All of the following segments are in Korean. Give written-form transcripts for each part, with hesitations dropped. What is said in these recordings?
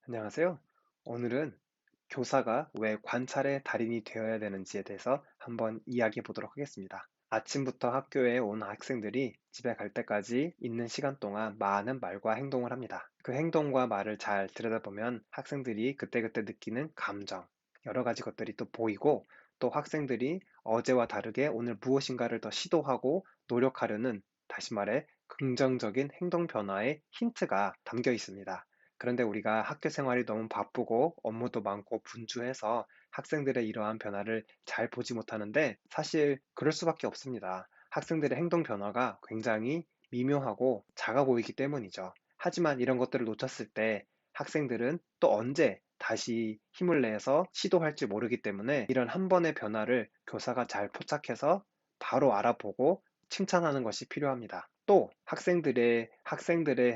안녕하세요. 오늘은 교사가 왜 관찰의 달인이 되어야 되는지에 대해서 한번 이야기해 보도록 하겠습니다. 아침부터 학교에 온 학생들이 집에 갈 때까지 있는 시간 동안 많은 말과 행동을 합니다. 그 행동과 말을 잘 들여다보면 학생들이 그때그때 느끼는 감정, 여러 가지 것들이 또 보이고, 또 학생들이 어제와 다르게 오늘 무엇인가를 더 시도하고 노력하려는, 다시 말해 긍정적인 행동 변화의 힌트가 담겨 있습니다. 그런데 우리가 학교 생활이 너무 바쁘고 업무도 많고 분주해서 학생들의 이러한 변화를 잘 보지 못하는데, 사실 그럴 수밖에 없습니다. 학생들의 행동 변화가 굉장히 미묘하고 작아 보이기 때문이죠. 하지만 이런 것들을 놓쳤을 때 학생들은 또 언제 다시 힘을 내서 시도할지 모르기 때문에, 이런 한 번의 변화를 교사가 잘 포착해서 바로 알아보고 칭찬하는 것이 필요합니다. 또 학생들의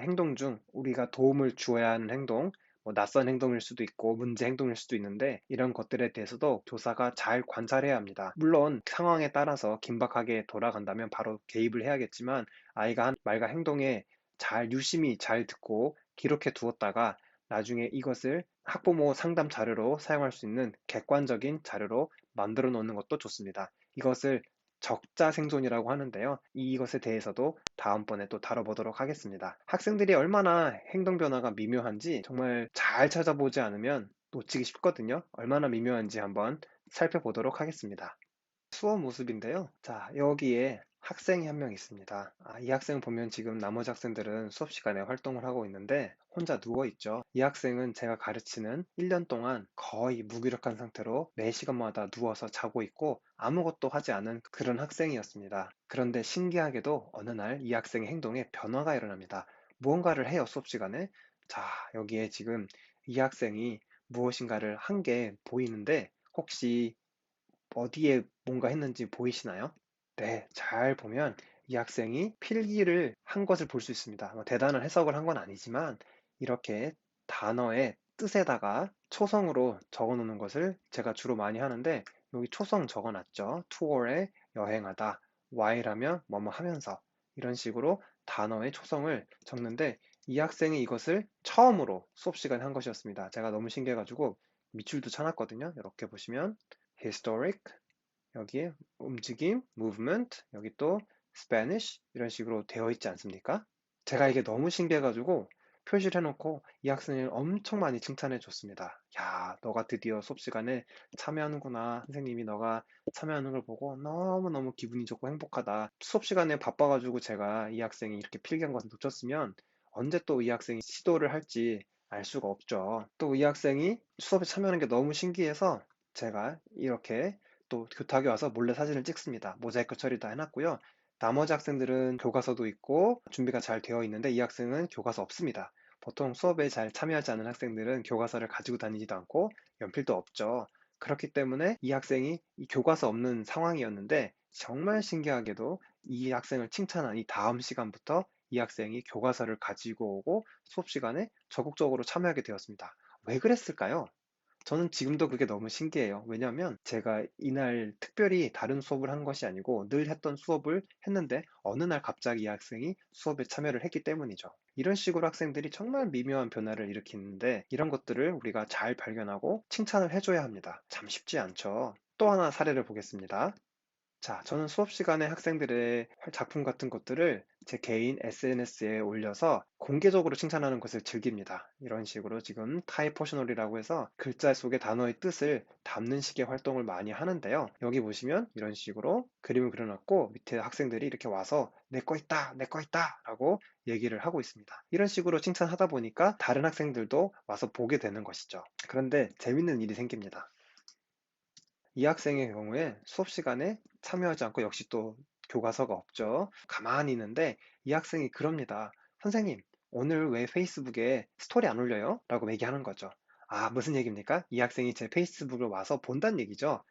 행동 중 우리가 도움을 주어야 하는 행동, 낯선 행동일 수도 있고 문제 행동일 수도 있는데, 이런 것들에 대해서도 교사가 잘 관찰해야 합니다. 물론 상황에 따라서 긴박하게 돌아간다면 바로 개입을 해야겠지만, 아이가 한 말과 행동에 유심히 잘 듣고 기록해 두었다가 나중에 이것을 학부모 상담 자료로 사용할 수 있는 객관적인 자료로 만들어 놓는 것도 좋습니다. 이것을 적자생존이라고 하는데요. 이것에 대해서도 다음번에 또 다뤄보도록 하겠습니다. 학생들이 얼마나 행동 변화가 미묘한지 정말 잘 찾아보지 않으면 놓치기 쉽거든요. 얼마나 미묘한지 한번 살펴보도록 하겠습니다. 수업 모습인데요. 자, 여기에 학생이 한 명 있습니다. 이 학생 보면 지금 나머지 학생들은 수업 시간에 활동을 하고 있는데 혼자 누워 있죠. 이 학생은 제가 가르치는 1년 동안 거의 무기력한 상태로 매 시간마다 누워서 자고 있고 아무것도 하지 않은 그런 학생이었습니다. 그런데 신기하게도 어느 날 이 학생의 행동에 변화가 일어납니다. 무언가를 해요, 수업 시간에. 자, 여기에 지금 이 학생이 무엇인가를 한 게 보이는데, 혹시 어디에 뭔가 했는지 보이시나요? 네, 잘 보면 이 학생이 필기를 한 것을 볼 수 있습니다. 대단한 해석을 한 건 아니지만 이렇게 단어의 뜻에다가 초성으로 적어 놓는 것을 제가 주로 많이 하는데, 여기 초성 적어 놨죠. 투어에 여행하다, while하면 뭐뭐 하면서, 이런 식으로 단어의 초성을 적는데, 이 학생이 이것을 처음으로 수업 시간에 한 것이었습니다. 제가 너무 신기해가지고 밑줄도 쳐놨거든요. 이렇게 보시면 historic, 여기에 움직임, movement, 여기 또 Spanish, 이런 식으로 되어 있지 않습니까? 제가 이게 너무 신기해가지고 표시를 해놓고 이 학생을 엄청 많이 칭찬해 줬습니다. 야, 너가 드디어 수업 시간에 참여하는구나. 선생님이 너가 참여하는 걸 보고 너무너무 기분이 좋고 행복하다. 수업 시간에 바빠가지고 제가 이 학생이 이렇게 필기한 것을 놓쳤으면 언제 또 이 학생이 시도를 할지 알 수가 없죠. 또 이 학생이 수업에 참여하는 게 너무 신기해서 제가 이렇게 또 교탁에 와서 몰래 사진을 찍습니다. 모자이크 처리 다 해놨고요. 나머지 학생들은 교과서도 있고 준비가 잘 되어 있는데, 이 학생은 교과서 없습니다. 보통 수업에 잘 참여하지 않는 학생들은 교과서를 가지고 다니지도 않고 연필도 없죠. 그렇기 때문에 이 학생이 이 교과서 없는 상황이었는데, 정말 신기하게도 이 학생을 칭찬한 이 다음 시간부터 이 학생이 교과서를 가지고 오고 수업 시간에 적극적으로 참여하게 되었습니다. 왜 그랬을까요? 저는 지금도 그게 너무 신기해요. 왜냐하면 제가 이날 특별히 다른 수업을 한 것이 아니고 늘 했던 수업을 했는데, 어느 날 갑자기 이 학생이 수업에 참여를 했기 때문이죠. 이런 식으로 학생들이 정말 미묘한 변화를 일으키는데, 이런 것들을 우리가 잘 발견하고 칭찬을 해줘야 합니다. 참 쉽지 않죠. 또 하나 사례를 보겠습니다. 자, 저는 수업 시간에 학생들의 작품 같은 것들을 제 개인 SNS에 올려서 공개적으로 칭찬하는 것을 즐깁니다. 이런 식으로 지금 타이포셔널이라고 해서 글자 속의 단어의 뜻을 담는 식의 활동을 많이 하는데요. 여기 보시면 이런 식으로 그림을 그려놨고 밑에 학생들이 이렇게 와서 내 거 있다, 내 거 있다 라고 얘기를 하고 있습니다. 이런 식으로 칭찬하다 보니까 다른 학생들도 와서 보게 되는 것이죠. 그런데 재밌는 일이 생깁니다. 이 학생의 경우에 수업 시간에 참여하지 않고, 역시 또 교과서가 없죠. 가만히 있는데 이 학생이 그럽니다. 선생님, 오늘 왜 페이스북에 스토리 안 올려요? 라고 얘기하는 거죠. 무슨 얘기입니까? 이 학생이 제 페이스북을 와서 본다는 얘기죠.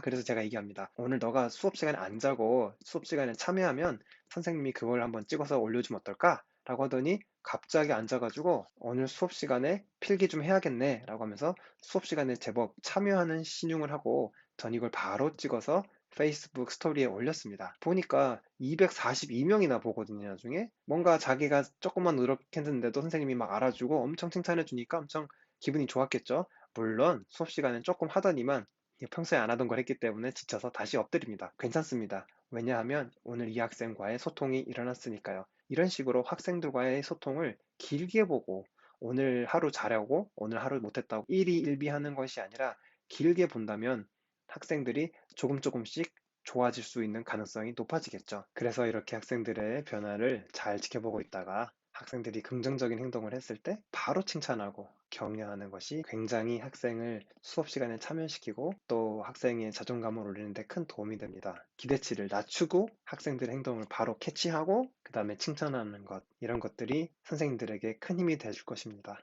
그래서 제가 얘기합니다. 오늘 너가 수업 시간에 안 자고 수업 시간에 참여하면 선생님이 그걸 한번 찍어서 올려주면 어떨까? 라고 하더니 갑자기 앉아가지고 오늘 수업 시간에 필기 좀 해야겠네 라고 하면서 수업 시간에 제법 참여하는 신용을 하고, 전 이걸 바로 찍어서 페이스북 스토리에 올렸습니다. 보니까 242명이나 보거든요, 나중에. 뭔가 자기가 조금만 노력했는데도 선생님이 막 알아주고 엄청 칭찬해 주니까 엄청 기분이 좋았겠죠? 물론 수업 시간엔 조금 하더니만 평소에 안 하던 걸 했기 때문에 지쳐서 다시 엎드립니다. 괜찮습니다. 왜냐하면 오늘 이 학생과의 소통이 일어났으니까요. 이런 식으로 학생들과의 소통을 길게 보고 오늘 하루 잘하고 오늘 하루 못했다고 일희일비하는 것이 아니라 길게 본다면 학생들이 조금 조금씩 좋아질 수 있는 가능성이 높아지겠죠. 그래서 이렇게 학생들의 변화를 잘 지켜보고 있다가 학생들이 긍정적인 행동을 했을 때 바로 칭찬하고 격려하는 것이 굉장히 학생을 수업 시간에 참여시키고 또 학생의 자존감을 올리는 데 큰 도움이 됩니다. 기대치를 낮추고 학생들의 행동을 바로 캐치하고 그 다음에 칭찬하는 것, 이런 것들이 선생님들에게 큰 힘이 되줄 것입니다.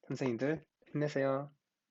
선생님들 힘내세요.